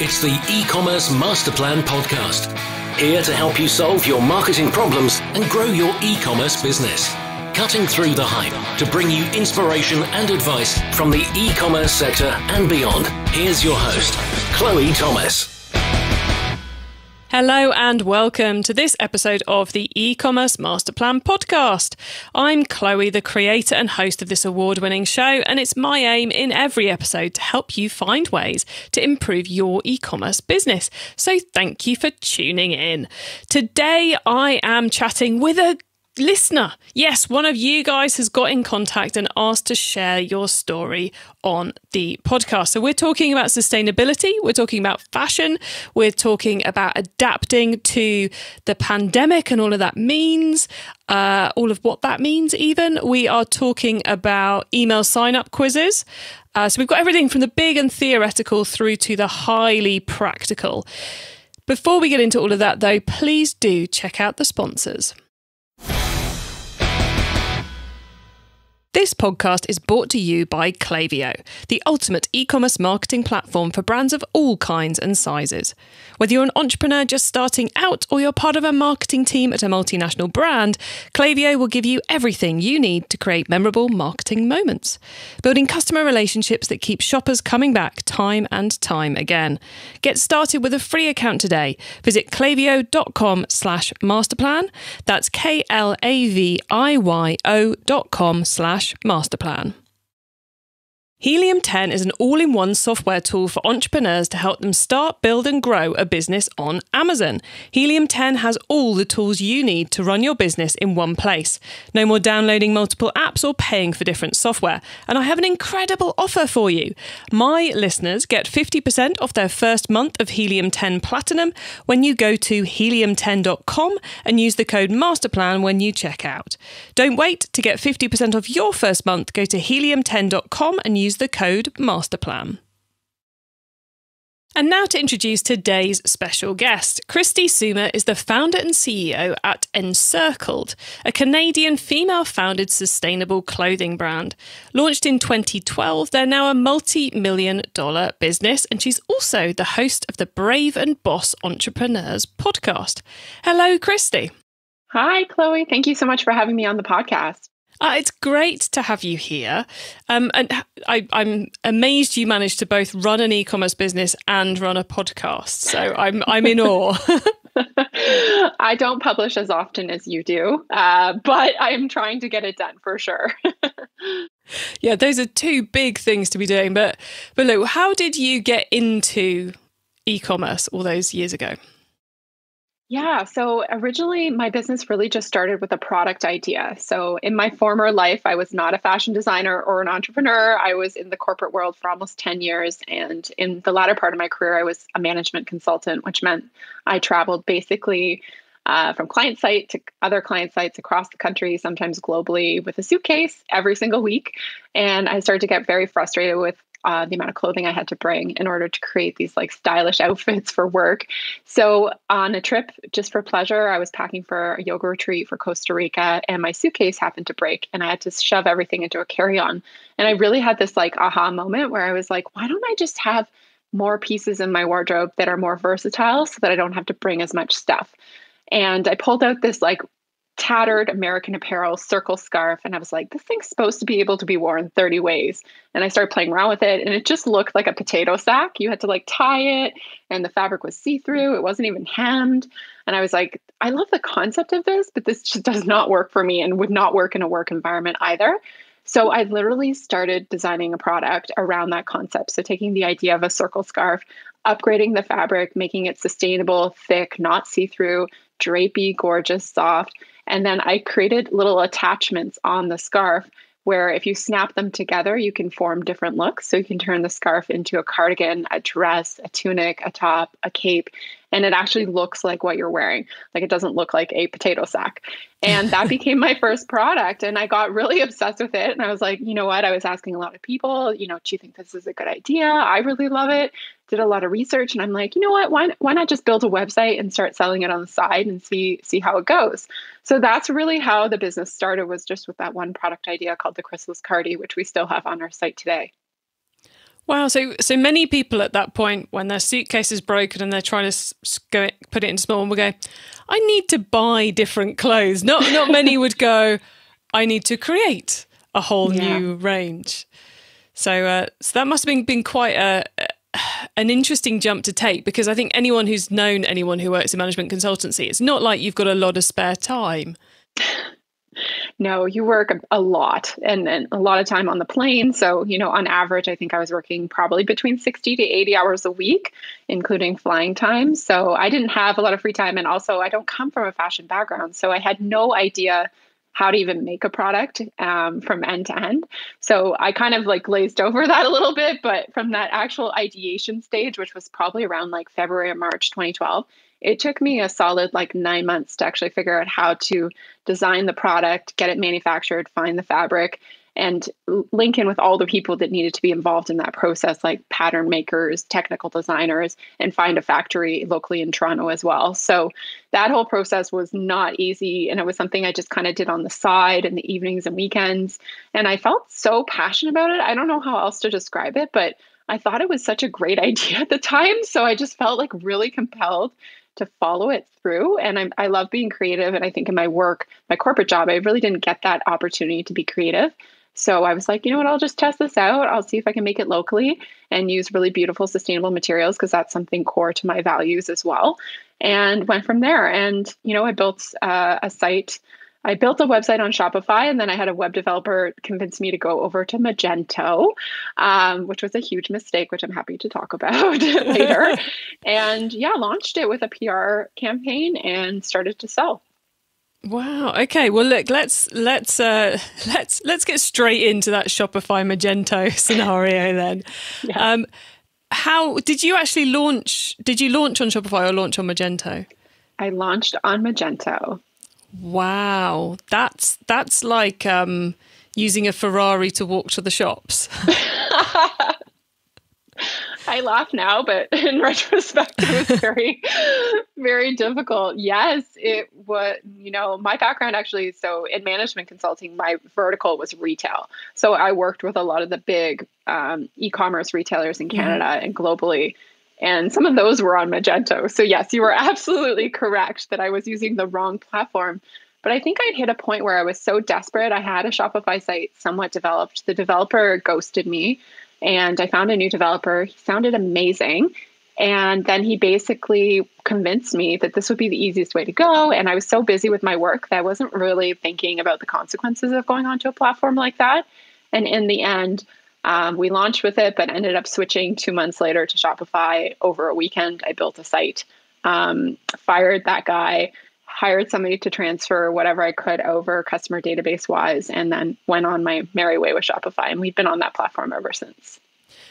It's the e-commerce master plan podcast. Here to help you solve your marketing problems and grow your e-commerce business. Cutting through the hype to bring you inspiration and advice from the e-commerce sector and beyond. Here's your host, Chloe Thomas. Hello and welcome to this episode of the e-commerce master plan podcast. I'm Chloe, the creator and host of this award-winning show, and it's my aim in every episode to help you find ways to improve your e-commerce business. So thank you for tuning in. Today I am chatting with a listener. Yes, one of you guys has got in contact and asked to share your story on the podcast. So we're talking about sustainability, we're talking about fashion, we're talking about adapting to the pandemic and all of that means, all of what that means even. We are talking about email sign-up quizzes. So we've got everything from the big and theoretical through to the highly practical. Before we get into all of that though, please do check out the sponsors. This podcast is brought to you by Klaviyo, the ultimate e-commerce marketing platform for brands of all kinds and sizes. Whether you're an entrepreneur just starting out or you're part of a marketing team at a multinational brand, Klaviyo will give you everything you need to create memorable marketing moments, building customer relationships that keep shoppers coming back time and time again. Get started with a free account today. Visit klaviyo.com/masterplan. That's klaviyo.com/masterplan. Helium 10 is an all-in-one software tool for entrepreneurs to help them start, build and grow a business on Amazon. Helium 10 has all the tools you need to run your business in one place. No more downloading multiple apps or paying for different software. And I have an incredible offer for you. My listeners get 50% off their first month of Helium 10 Platinum when you go to helium10.com and use the code MASTERPLAN when you check out. Don't wait to get 50% off your first month. Go to helium10.com and use the code MASTERPLAN. And now to introduce today's special guest. Christy Soomer is the founder and CEO at Encircled, a Canadian female-founded sustainable clothing brand. Launched in 2012, they're now a multi-million-dollar business, and she's also the host of the Brave and Boss Entrepreneurs podcast. Hello, Christy. Hi, Chloe. Thank you so much for having me on the podcast. It's great to have you here. And I'm amazed you managed to both run an e-commerce business and run a podcast. So I'm in awe. I don't publish as often as you do, but I'm trying to get it done for sure. Yeah, those are two big things to be doing. But look, how did you get into e-commerce all those years ago? Yeah, so originally my business really just started with a product idea. So in my former life, I was not a fashion designer or an entrepreneur. I was in the corporate world for almost 10 years. And in the latter part of my career, I was a management consultant, which meant I traveled basically from client site to other client sites across the country, sometimes globally, with a suitcase every single week. And I started to get very frustrated with the amount of clothing I had to bring in order to create these like stylish outfits for work. So on a trip just for pleasure, I was packing for a yoga retreat for Costa Rica and my suitcase happened to break and I had to shove everything into a carry-on. And I really had this like aha moment where I was like, why don't I just have more pieces in my wardrobe that are more versatile so that I don't have to bring as much stuff? And I pulled out this like tattered American Apparel circle scarf. And I was like, this thing's supposed to be able to be worn 30 ways. And I started playing around with it and it just looked like a potato sack. You had to like tie it and the fabric was see-through. It wasn't even hemmed. And I was like, I love the concept of this, but this just does not work for me and would not work in a work environment either. So I literally started designing a product around that concept. So taking the idea of a circle scarf, upgrading the fabric, making it sustainable, thick, not see-through, drapey, gorgeous, soft. And then I created little attachments on the scarf where if you snap them together, you can form different looks. So you can turn the scarf into a cardigan, a dress, a tunic, a top, a cape, and it actually looks like what you're wearing. Like it doesn't look like a potato sack. And that became my first product. And I got really obsessed with it. And I was like, you know what? I was asking a lot of people, do you think this is a good idea? I really love it. Did a lot of research. And I'm like, you know what? Why not just build a website and start selling it on the side and see how it goes? So that's really how the business started, was just with that one product idea called the Chrysalis Cardi, which we still have on our site today. Wow. So many people at that point, when their suitcase is broken and they're trying to put it in small, will go, I need to buy different clothes. Not many would go, I need to create a whole new range. So that must have been quite an interesting jump to take, because I think anyone who's known anyone who works in management consultancy, it's not like you've got a lot of spare time. No, you work a lot and a lot of time on the plane. So, on average, I think I was working probably between 60 to 80 hours a week, including flying time. So I didn't have a lot of free time. And also, I don't come from a fashion background. So I had no idea how to even make a product from end to end. So I kind of glazed over that a little bit. But from that actual ideation stage, which was probably around February or March 2012, it took me a solid 9 months to actually figure out how to design the product, get it manufactured, find the fabric, and link in with all the people that needed to be involved in that process, like pattern makers, technical designers, and find a factory locally in Toronto as well. So that whole process was not easy. And it was something I just kind of did on the side in the evenings and weekends. And I felt so passionate about it. I don't know how else to describe it, but I thought it was such a great idea at the time. So I just felt really compelled to follow it through. And I love being creative. And I think in my work, my corporate job, I really didn't get that opportunity to be creative. So I was like, you know what, I'll just test this out. I'll see if I can make it locally and use really beautiful, sustainable materials, because that's something core to my values as well. And went from there. And, I built a site. I built a website on Shopify, and then I had a web developer convince me to go over to Magento, which was a huge mistake, which I'm happy to talk about later. And launched it with a PR campaign and started to sell. Wow. Okay. Well, look, let's get straight into that Shopify Magento scenario then. Yeah. How did you actually launch? Did you launch on Shopify or launch on Magento? I launched on Magento. Wow, that's like using a Ferrari to walk to the shops. I laugh now, but in retrospect, it was very, very difficult. Yes, it was, my background actually, so in management consulting, my vertical was retail. So I worked with a lot of the big e-commerce retailers in Canada and globally. And some of those were on Magento. So yes, you were absolutely correct that I was using the wrong platform. But I think I'd hit a point where I was so desperate. I had a Shopify site somewhat developed. The developer ghosted me, and I found a new developer. He sounded amazing. And then he basically convinced me that this would be the easiest way to go. And I was so busy with my work that I wasn't really thinking about the consequences of going onto a platform like that. And in the end, we launched with it, but ended up switching 2 months later to Shopify. Over a weekend, I built a site, fired that guy, hired somebody to transfer whatever I could over customer database wise, and then went on my merry way with Shopify. And we've been on that platform ever since.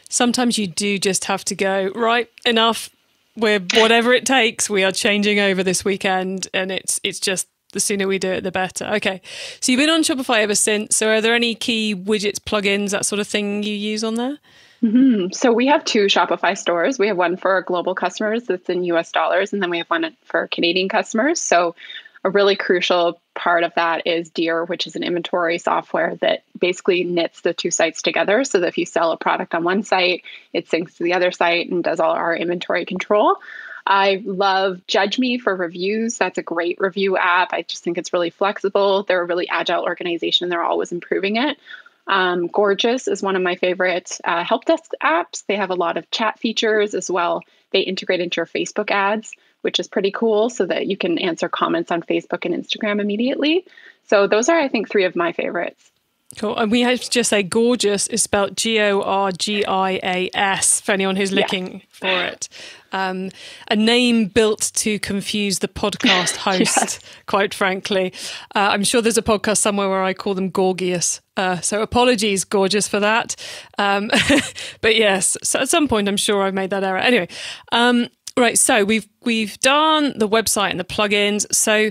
Sometimes you do just have to go, right, enough. Whatever it takes, we are changing over this weekend. And it's just, the sooner we do it, the better. Okay. So you've been on Shopify ever since. So are there any key widgets, plugins, that sort of thing you use on there? Mm-hmm. So we have 2 Shopify stores. We have one for our global customers that's in US dollars, and then we have one for Canadian customers. So a really crucial part of that is Deer, which is an inventory software that basically knits the 2 sites together. So that if you sell a product on one site, it syncs to the other site and does all our inventory control. I love Judge Me for reviews. That's a great review app. I just think it's really flexible. They're a really agile organization. They're always improving it. Gorgias is one of my favorite help desk apps. They have a lot of chat features as well. They integrate into your Facebook ads, which is pretty cool, so that you can answer comments on Facebook and Instagram immediately. So those are, I think, 3 of my favorites. Cool. And we have to just say Gorgias is spelled Gorgias for anyone who's looking for it. A name built to confuse the podcast host, quite frankly. I'm sure there's a podcast somewhere where I call them Gorgias. So apologies, Gorgias, for that. But yes, so at some point I'm sure I've made that error. Anyway, right. So we've done the website and the plugins. So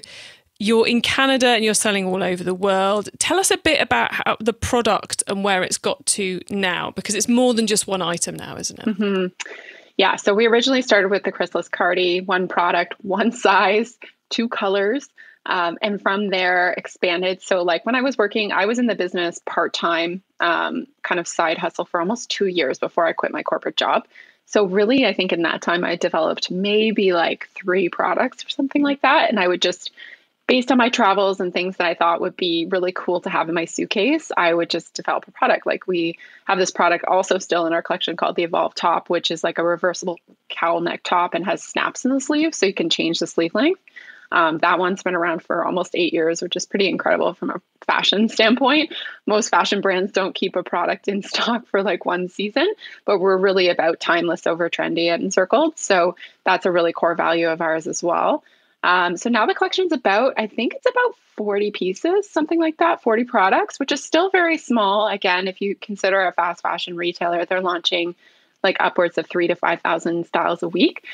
you're in Canada and you're selling all over the world. Tell us a bit about how the product and where it's got to now, because it's more than just one item now, isn't it? Mm-hmm. Yeah. So we originally started with the Chrysalis Cardi, one product, one size, 2 colors. And from there expanded. So like when I was working, I was in the business part-time, kind of side hustle for almost 2 years before I quit my corporate job. So really, I think in that time I developed maybe like 3 products or something like that. And I would just, based on my travels and things that I thought would be really cool to have in my suitcase, I would just develop a product. Like we have this product also still in our collection called the Evolve Top, which is like a reversible cowl neck top and has snaps in the sleeve, so you can change the sleeve length. That one's been around for almost 8 years, which is pretty incredible from a fashion standpoint. Most fashion brands don't keep a product in stock for like one season, but we're really about timeless over trendy at Encircled. So that's a really core value of ours as well. So now the collection's I think it's about 40 pieces, something like that, 40 products, which is still very small. Again, if you consider a fast fashion retailer, they're launching like upwards of 3,000 to 5,000 styles a week.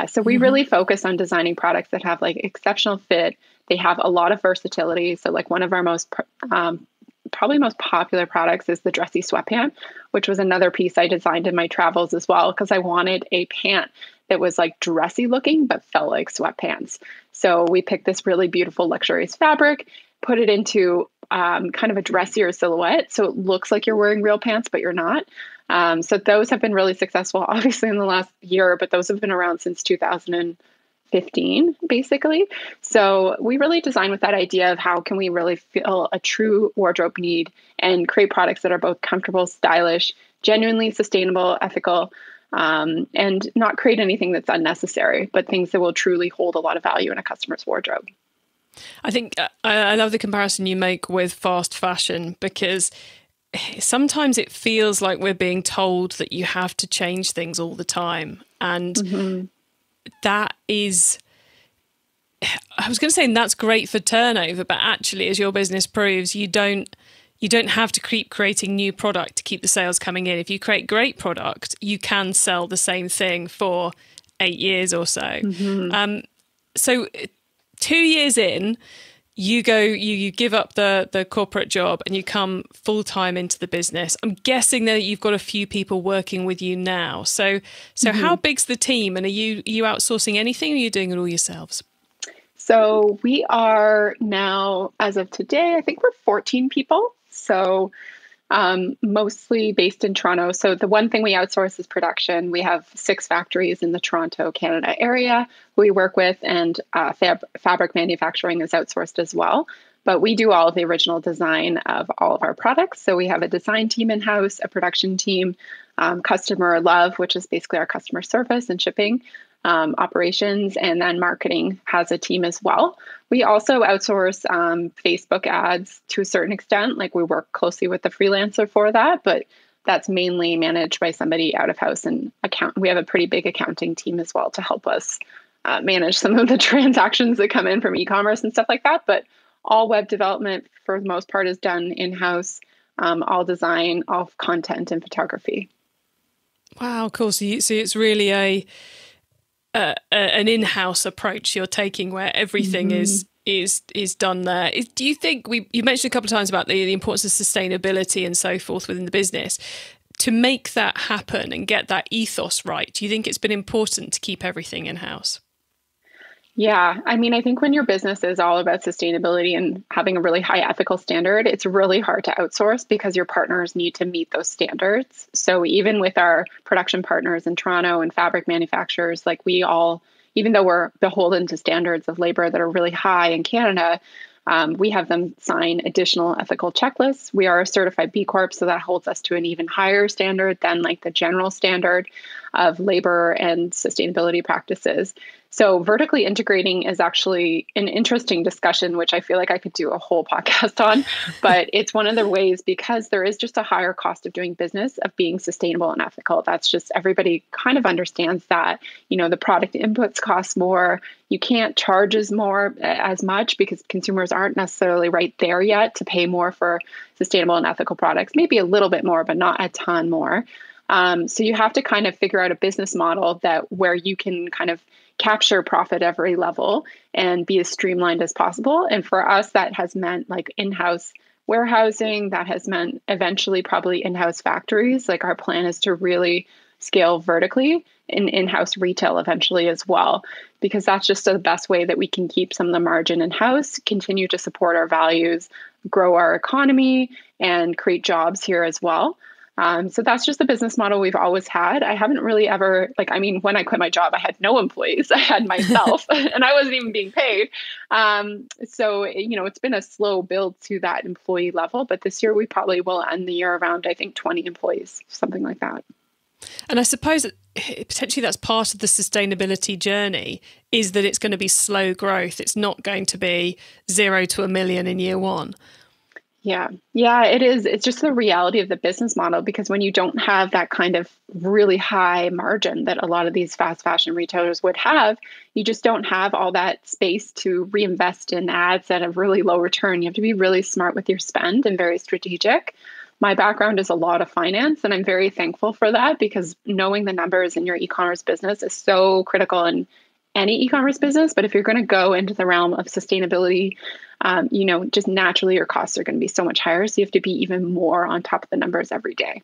So we really focus on designing products that have like exceptional fit. They have a lot of versatility. So like one of our probably most popular products is the dressy sweatpant, which was another piece I designed in my travels as well, because I wanted a pant that was like dressy looking, but felt like sweatpants. So we picked this really beautiful, luxurious fabric, put it into kind of a dressier silhouette. So it looks like you're wearing real pants, but you're not. So those have been really successful, obviously in the last year, but those have been around since 2015, basically. So we really designed with that idea of how can we really fill a true wardrobe need and create products that are both comfortable, stylish, genuinely sustainable, ethical, and not create anything that's unnecessary, but things that will truly hold a lot of value in a customer's wardrobe. I think I love the comparison you make with fast fashion, because sometimes it feels like we're being told that you have to change things all the time. And that is, I was going to say, that's great for turnover, but actually, as your business proves, you don't have to keep creating new product to keep the sales coming in. If you create great product, you can sell the same thing for 8 years or so. So 2 years in, you give up the corporate job and you come full time into the business. I'm guessing that you've got a few people working with you now. So how big's the team, and are you outsourcing anything, or are you doing it all yourselves? So we are now, as of today, I think we're 14 people. So mostly based in Toronto. So the one thing we outsource is production. We have 6 factories in the Toronto, Canada area we work with, and fabric manufacturing is outsourced as well. But we do all of the original design of all of our products. So we have a design team in-house, a production team, customer love, which is basically our customer service and shipping operations, and then marketing has a team as well. We also outsource Facebook ads to a certain extent. Like we work closely with the freelancer for that, but that's mainly managed by somebody out of house, and we have a pretty big accounting team as well to help us manage some of the transactions that come in from e-commerce and stuff like that. But all web development for the most part is done in-house, all design, all content and photography. Wow, cool. So it's really an in-house approach you're taking, where everything is done there. Do you think you mentioned a couple of times about the importance of sustainability and so forth within the business? To make that happen and get that ethos right, do you think it's been important to keep everything in-house? Yeah, I mean, I think when your business is all about sustainability and having a really high ethical standard, it's really hard to outsource because your partners need to meet those standards. So even with our production partners in Toronto and fabric manufacturers, like we all, even though we're beholden to standards of labor that are really high in Canada, we have them sign additional ethical checklists. We are a certified B Corp, so that holds us to an even higher standard than like the general standard of labor and sustainability practices. So vertically integrating is actually an interesting discussion, which I feel like I could do a whole podcast on, but it's one of the ways, because there is just a higher cost of doing business, of being sustainable and ethical. That's just, everybody kind of understands that, the product inputs cost more. You can't charge as much because consumers aren't necessarily right there yet to pay more for sustainable and ethical products, maybe a little bit more, but not a ton more. So you have to kind of figure out a business model where you can kind of capture profit at every level and be as streamlined as possible. And for us, that has meant like in-house warehousing. That has meant eventually probably in-house factories. Like our plan is to really scale vertically in-house retail eventually as well, because that's just the best way that we can keep some of the margin in-house, continue to support our values, grow our economy, and create jobs here as well. So that's just the business model we've always had. I haven't really ever, when I quit my job, I had no employees. I had myself and I wasn't even being paid. So, it's been a slow build to that employee level, but this year we probably will end the year around, I think, 20 employees, something like that. And I suppose potentially that's part of the sustainability journey, is that it's going to be slow growth. It's not going to be 0 to 1 million in year one. Yeah, it is. It's just the reality of the business model, because when you don't have that kind of really high margin that a lot of these fast fashion retailers would have, you just don't have all that space to reinvest in ads at a really low return. You have to be really smart with your spend and very strategic. My background is a lot of finance, and I'm very thankful for that, because knowing the numbers in your e-commerce business is so critical in any e-commerce business. But if you're going to go into the realm of sustainability, just naturally your costs are going to be so much higher. So you have to be even more on top of the numbers every day.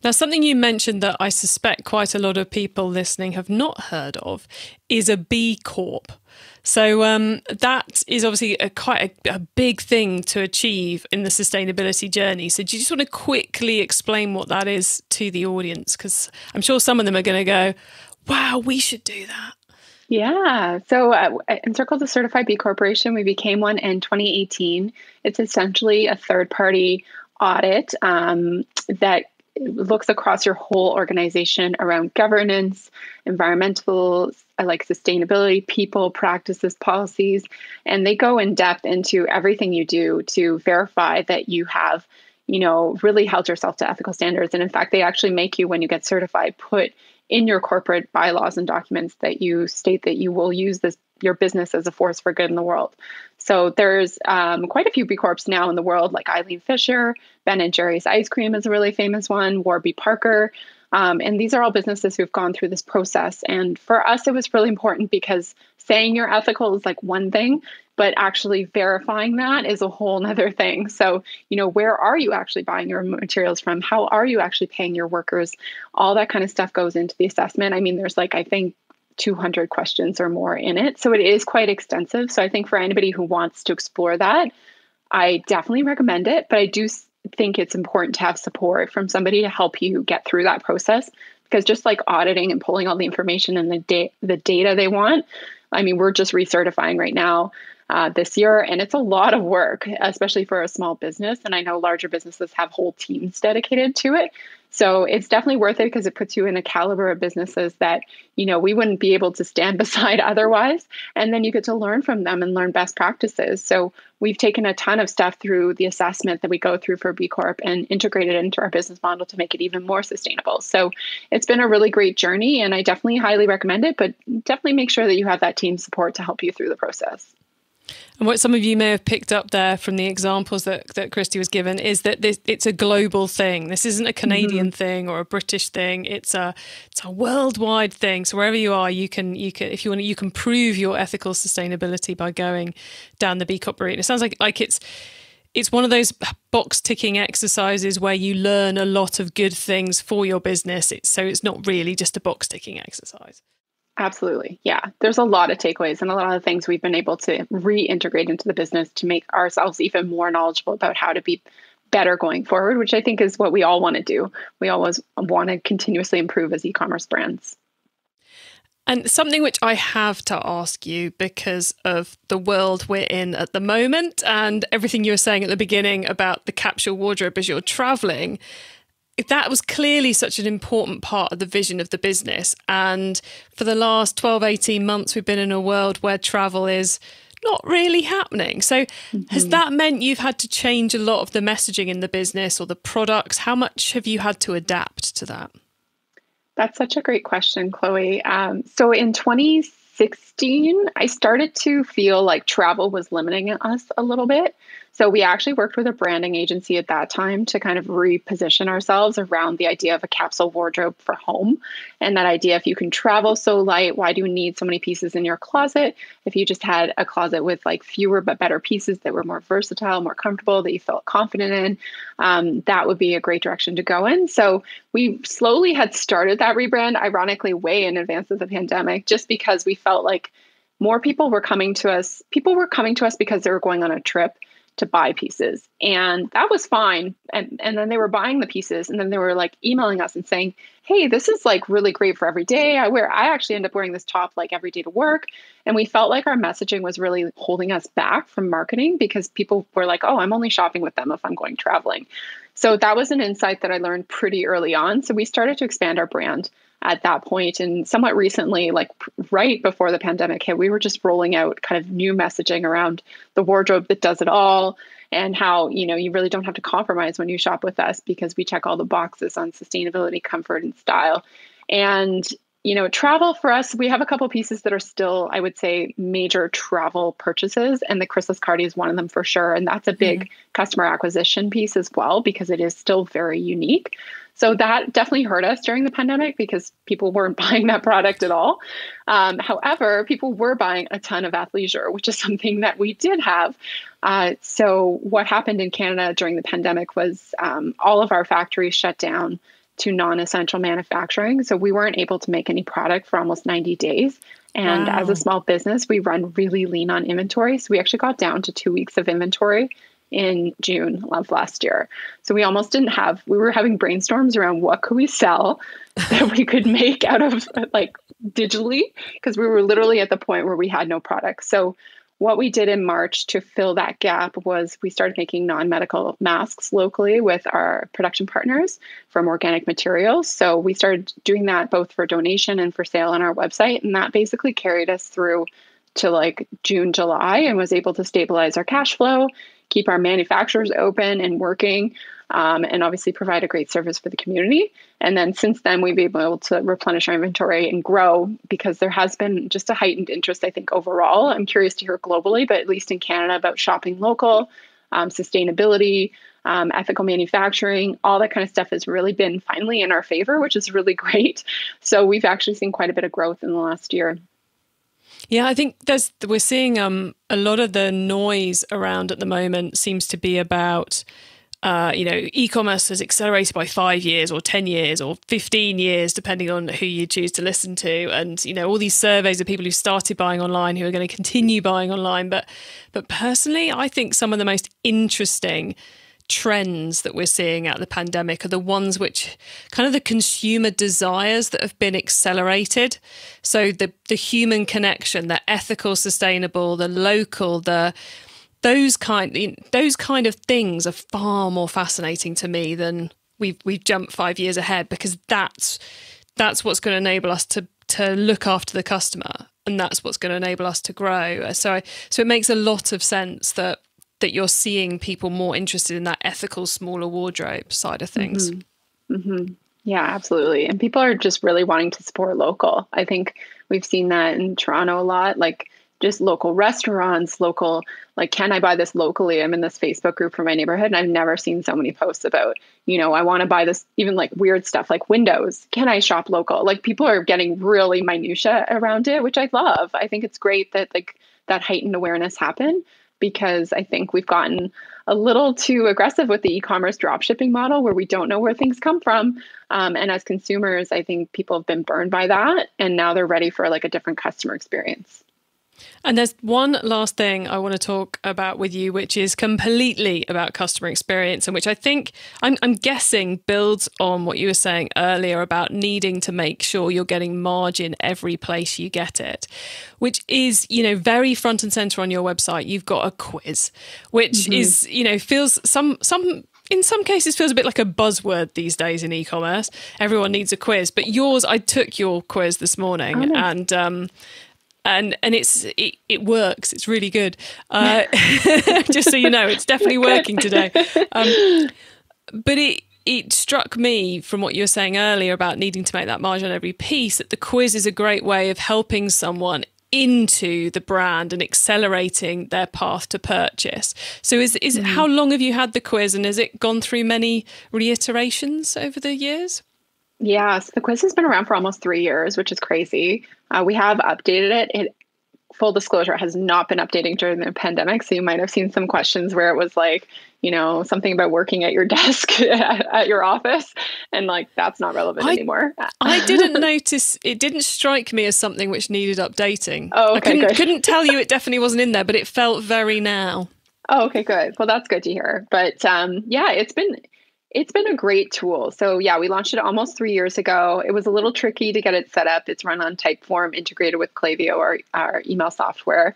Now, something you mentioned that I suspect quite a lot of people listening have not heard of is a B Corp. So that is obviously quite a big thing to achieve in the sustainability journey. So do you just want to quickly explain what that is to the audience? Because I'm sure some of them are going to go, wow, we should do that. Yeah. So Encircle's a certified B Corporation. We became one in 2018. It's essentially a third-party audit that looks across your whole organization around governance, environmental, sustainability, people, practices, policies, and they go in depth into everything you do to verify that you have, really held yourself to ethical standards. And in fact, they actually make you, when you get certified, put in your corporate bylaws and documents that you state that you will use your business as a force for good in the world. So there's quite a few B Corps now in the world, like Eileen Fisher, Ben & Jerry's Ice Cream is a really famous one, Warby Parker. And these are all businesses who've gone through this process. And for us, it was really important, because saying you're ethical is one thing, but actually verifying that is a whole nother thing. So, where are you actually buying your materials from? How are you actually paying your workers? All that kind of stuff goes into the assessment. I mean, there's I think 200 questions or more in it. So it is quite extensive. So I think for anybody who wants to explore that, I definitely recommend it. But I do think it's important to have support from somebody to help you get through that process, because just like auditing and pulling all the information and the data they want, I mean, we're just recertifying right now this year, and it's a lot of work, especially for a small business. And I know larger businesses have whole teams dedicated to it. So it's definitely worth it, because it puts you in a caliber of businesses that, we wouldn't be able to stand beside otherwise. And then you get to learn from them and learn best practices. So we've taken a ton of stuff through the assessment that we go through for B Corp and integrated it into our business model to make it even more sustainable. So it's been a really great journey, and I definitely highly recommend it, but definitely make sure that you have that team support to help you through the process. And what some of you may have picked up there from the examples that Christy was given is that it's a global thing. This isn't a Canadian thing or a British thing. It's a worldwide thing. So wherever you are, you can if you want, you can prove your ethical sustainability by going down the B Corp route. And it sounds like it's one of those box ticking exercises where you learn a lot of good things for your business. So it's not really just a box ticking exercise. Absolutely. Yeah. There's a lot of takeaways and a lot of things we've been able to reintegrate into the business to make ourselves even more knowledgeable about how to be better going forward, which I think is what we all want to do. We always want to continuously improve as e-commerce brands. And something which I have to ask you, because of the world we're in at the moment and everything you were saying at the beginning about the capsule wardrobe as you're traveling, that was clearly such an important part of the vision of the business. And for the last 12, 18 months, we've been in a world where travel is not really happening. So has that meant you've had to change a lot of the messaging in the business or the products? How much have you had to adapt to that? That's such a great question, Chloe. So in 2016, I started to feel like travel was limiting us a little bit. So we actually worked with a branding agency at that time to kind of reposition ourselves around the idea of a capsule wardrobe for home. And that idea, if you can travel so light, why do you need so many pieces in your closet? If you just had a closet with like fewer but better pieces that were more versatile, more comfortable, that you felt confident in, that would be a great direction to go in. So we slowly had started that rebrand, ironically, way in advance of the pandemic, just because we felt like more people were coming to us. People were coming to us because they were going on a trip to buy pieces. And that was fine. And then they were buying the pieces, and then they were like emailing us and saying, hey, this is like really great for every day. I actually end up wearing this top like every day to work. And we felt like our messaging was really holding us back from marketing because people were like, oh, I'm only shopping with them if I'm going traveling. So that was an insight that I learned pretty early on. So we started to expand our brand at that point. And somewhat recently, like right before the pandemic hit, we were just rolling out kind of new messaging around the wardrobe that does it all, and how, you really don't have to compromise when you shop with us because we check all the boxes on sustainability, comfort, and style. And, travel for us, we have a couple pieces that are still, I would say, major travel purchases. And the Chrysalis Cardi is one of them for sure. And that's a big customer acquisition piece as well, because it is still very unique. So that definitely hurt us during the pandemic because people weren't buying that product at all. However, people were buying a ton of athleisure, which is something that we did have. So what happened in Canada during the pandemic was all of our factories shut down to non-essential manufacturing. So we weren't able to make any product for almost 90 days. And as a small business, we run really lean on inventory. So we actually got down to 2 weeks of inventory in June of last year. So we almost we were having brainstorms around what could we sell that we could make out of like digitally, because we were literally at the point where we had no product. So what we did in March to fill that gap was we started making non-medical masks locally with our production partners from organic materials. So we started doing that both for donation and for sale on our website. And that basically carried us through to like June, July, and was able to stabilize our cash flow, keep our manufacturers open and working, and obviously provide a great service for the community. And then since then, we've been able to replenish our inventory and grow because there has been just a heightened interest, I think, overall. I'm curious to hear globally, but at least in Canada, about shopping local, sustainability, ethical manufacturing, all that kind of stuff has really been finally in our favor, which is really great. So we've actually seen quite a bit of growth in the last year. Yeah, I think we're seeing a lot of the noise around at the moment seems to be about, e-commerce has accelerated by 5 years or 10 years or 15 years, depending on who you choose to listen to. And, all these surveys of people who started buying online, who are going to continue buying online. But personally, I think some of the most interesting trends that we're seeing out of the pandemic are the ones which kind of the consumer desires that have been accelerated. So the human connection, the ethical, sustainable, the local, those kind of things are far more fascinating to me than we've jumped 5 years ahead, because that's what's going to enable us to look after the customer, and that's what's going to enable us to grow. So it makes a lot of sense that you're seeing people more interested in that ethical, smaller wardrobe side of things. Mm-hmm. Mm-hmm. Yeah, absolutely. And people are just really wanting to support local. I think we've seen that in Toronto a lot, like just local restaurants, like, can I buy this locally? I'm in this Facebook group for my neighborhood, and I've never seen so many posts about, I want to buy this, even like weird stuff like windows. Can I shop local? Like, people are getting really minutia around it, which I love. I think it's great that like that heightened awareness happened, because I think we've gotten a little too aggressive with the e-commerce dropshipping model where we don't know where things come from. And as consumers, I think people have been burned by that, and now they're ready for like a different customer experience. And there's one last thing I want to talk about with you, which is completely about customer experience, and which I think I'm guessing builds on what you were saying earlier about needing to make sure you're getting margin every place you get it, which is, very front and center on your website. You've got a quiz, which is, feels in some cases feels a bit like a buzzword these days in e-commerce. Everyone needs a quiz, but yours, I took your quiz this morning. Oh, nice. And it works. It's really good. Just so you know, it's definitely working today. But it struck me from what you were saying earlier about needing to make that margin on every piece, that the quiz is a great way of helping someone into the brand and accelerating their path to purchase. So how long have you had the quiz, and has it gone through many reiterations over the years? Yeah, so the quiz has been around for almost 3 years, which is crazy. We have updated it. Full disclosure, has not been updating during the pandemic. So you might have seen some questions where it was like, something about working at your desk at your office. And like, that's not relevant anymore. I didn't notice, it didn't strike me as something which needed updating. Oh, okay, I couldn't tell you it definitely wasn't in there, but it felt very now. Oh, okay, good. Well, that's good to hear. But it's been a great tool. So yeah, we launched it almost 3 years ago. It was a little tricky to get it set up. It's run on Typeform, integrated with Klaviyo, our email software.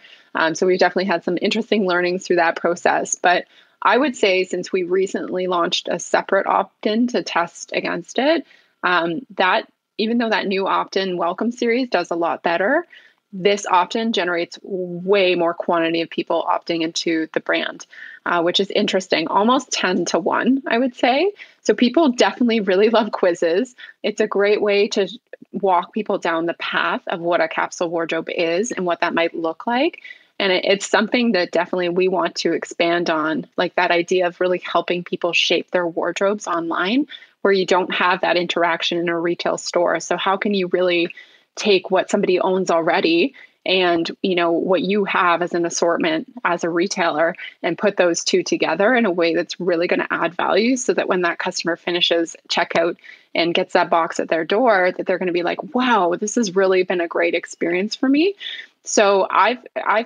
So we've definitely had some interesting learnings through that process. But I would say, since we recently launched a separate opt-in to test against it, that even though that new opt-in welcome series does a lot better, this opt-in generates way more quantity of people opting into the brand, which is interesting, almost 10 to 1, I would say. So people definitely really love quizzes. It's a great way to walk people down the path of what a capsule wardrobe is and what that might look like. And it's something that definitely we want to expand on, like that idea of really helping people shape their wardrobes online, where you don't have that interaction in a retail store. So how can you really take what somebody owns already and what you have as an assortment as a retailer and put those two together in a way that's really going to add value, so that when that customer finishes checkout and gets that box at their door, that they're going to be like, wow, this has really been a great experience for me. So I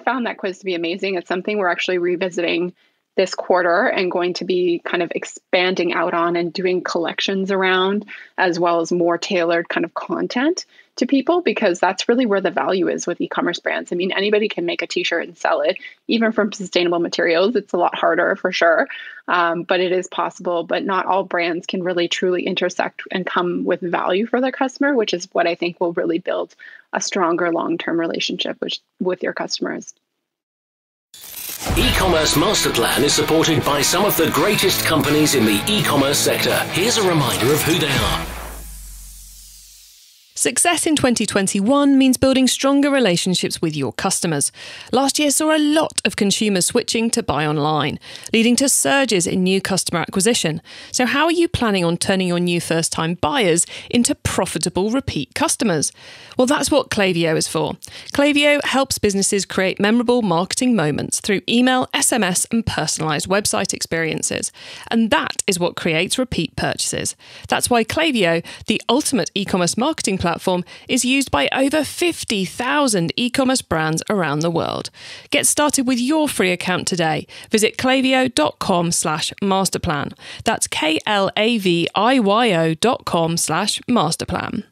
found that quiz to be amazing. It's something we're actually revisiting this quarter and going to be kind of expanding out on and doing collections around, as well as more tailored kind of content to people, because that's really where the value is with e-commerce brands. I mean, anybody can make a t-shirt and sell it, even from sustainable materials. It's a lot harder for sure, but it is possible. But not all brands can really truly intersect and come with value for their customer, which is what I think will really build a stronger long-term relationship with your customers. E-commerce Master Plan is supported by some of the greatest companies in the e-commerce sector. Here's a reminder of who they are. Success in 2021 means building stronger relationships with your customers. Last year saw a lot of consumers switching to buy online, leading to surges in new customer acquisition. So how are you planning on turning your new first-time buyers into profitable repeat customers? Well, that's what Klaviyo is for. Klaviyo helps businesses create memorable marketing moments through email, SMS, and personalised website experiences. And that is what creates repeat purchases. That's why Klaviyo, the ultimate e-commerce marketing platform, is used by over 50,000 e-commerce brands around the world. Get started with your free account today. Visit klaviyo.com/masterplan. That's klaviyo.com/masterplan.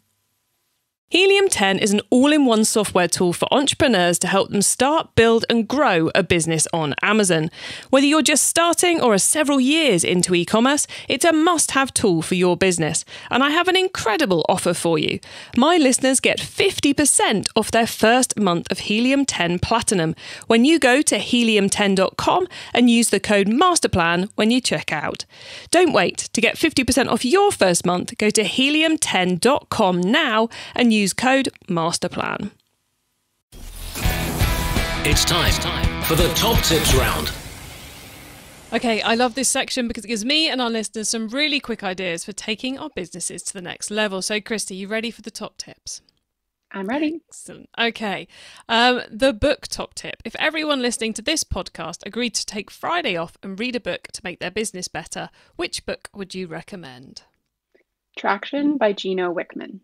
Helium 10 is an all-in-one software tool for entrepreneurs to help them start, build and grow a business on Amazon. Whether you're just starting or are several years into e-commerce, it's a must-have tool for your business. And I have an incredible offer for you. My listeners get 50% off their first month of Helium 10 Platinum when you go to helium10.com and use the code MASTERPLAN when you check out. Don't wait. To get 50% off your first month, go to helium10.com now and use code MASTERPLAN. It's time for the top tips round. Okay, I love this section because it gives me and our listeners some really quick ideas for taking our businesses to the next level. So, Christy, you ready for the top tips? I'm ready. Excellent. Okay. The book top tip. If everyone listening to this podcast agreed to take Friday off and read a book to make their business better, which book would you recommend? Traction by Gino Wickman.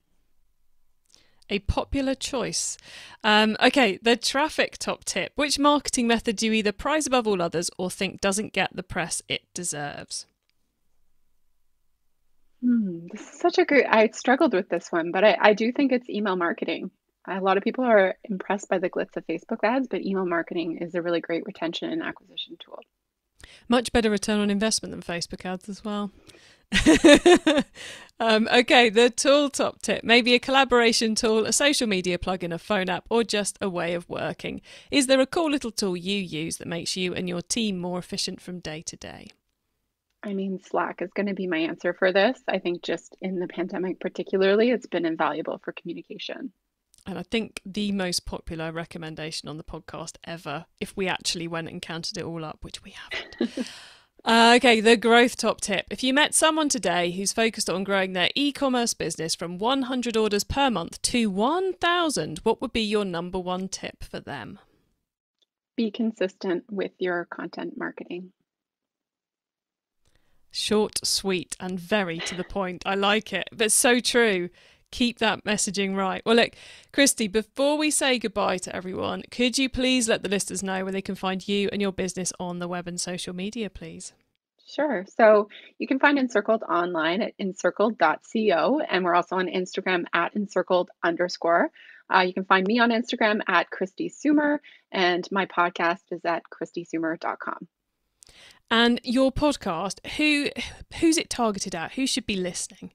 A popular choice. Okay, the traffic top tip. Which marketing method do you either prize above all others or think doesn't get the press it deserves? This is such a great, I struggled with this one, but I do think it's email marketing. A lot of people are impressed by the glitz of Facebook ads, but email marketing is a really great retention and acquisition tool. Much better return on investment than Facebook ads as well. Okay, the tool top tip. Maybe a collaboration tool, a social media plugin, a phone app, or just a way of working. Is there a cool little tool you use that makes you and your team more efficient from day to day? I mean, Slack is going to be my answer for this. I think just in the pandemic particularly, it's been invaluable for communication. And I think the most popular recommendation on the podcast ever, if we actually went and counted it all up, which we haven't. Okay, the growth top tip. If you met someone today who's focused on growing their e-commerce business from 100 orders per month to 1,000, what would be your number one tip for them? Be consistent with your content marketing. Short, sweet, and very to the point. I like it, but so true. Keep that messaging right. Well, look, Christy, before we say goodbye to everyone, could you please let the listeners know where they can find you and your business on the web and social media, please? Sure. So you can find Encircled online at encircled.co, and we're also on Instagram at encircled_. You can find me on Instagram at Christy Sumer, and my podcast is at christysumer.com. And your podcast, who's it targeted at? Who should be listening?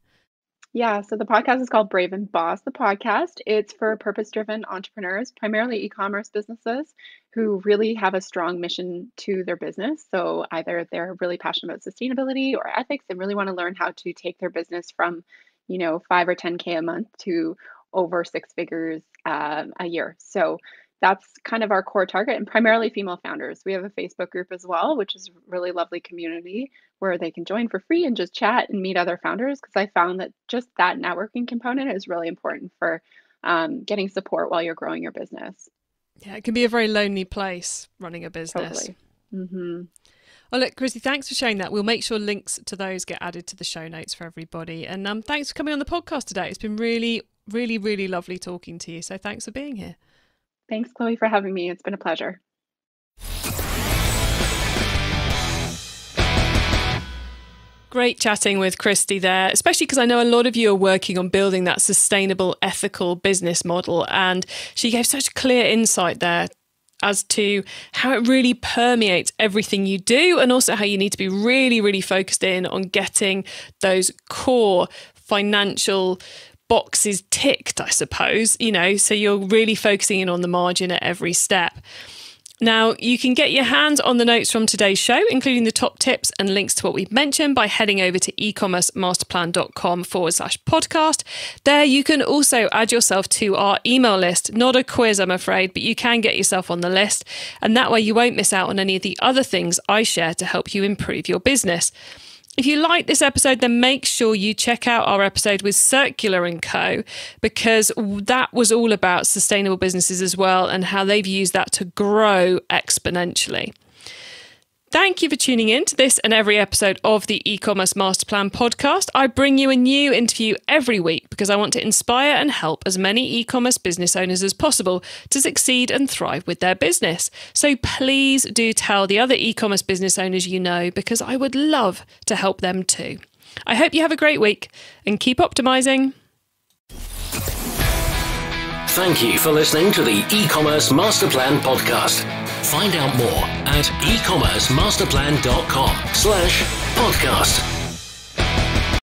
Yeah, so the podcast is called Brave and Boss, the podcast. It's for purpose-driven entrepreneurs, primarily e-commerce businesses who really have a strong mission to their business. So either they're really passionate about sustainability or ethics and really want to learn how to take their business from, 5 or 10K a month to over 6 figures a year. So that's kind of our core target, and primarily female founders. We have a Facebook group as well, which is a really lovely community where they can join for free and just chat and meet other founders, because I found that just that networking component is really important for getting support while you're growing your business. Yeah, it can be a very lonely place running a business. Totally. Mm-hmm. Well, look, Christy, thanks for sharing that. We'll make sure links to those get added to the show notes for everybody. And thanks for coming on the podcast today. It's been really, really, really lovely talking to you. So thanks for being here. Thanks, Chloe, for having me. It's been a pleasure. Great chatting with Christy there, especially because I know a lot of you are working on building that sustainable, ethical business model. And she gave such clear insight there as to how it really permeates everything you do, and also how you need to be really, really focused in on getting those core financial boxes ticked, I suppose, so you're really focusing in on the margin at every step. Now, you can get your hands on the notes from today's show, including the top tips and links to what we've mentioned, by heading over to ecommercemasterplan.com/podcast. There you can also add yourself to our email list. Not a quiz, I'm afraid, but you can get yourself on the list. And that way you won't miss out on any of the other things I share to help you improve your business. If you like this episode, then make sure you check out our episode with Circular & Co, because that was all about sustainable businesses as well and how they've used that to grow exponentially. Thank you for tuning in to this and every episode of the E-commerce Master Plan podcast. I bring you a new interview every week because I want to inspire and help as many e-commerce business owners as possible to succeed and thrive with their business. So please do tell the other e-commerce business owners you know, because I would love to help them too. I hope you have a great week and keep optimizing. Thank you for listening to the E-commerce Master Plan podcast. Find out more at ecommercemasterplan.com/podcast.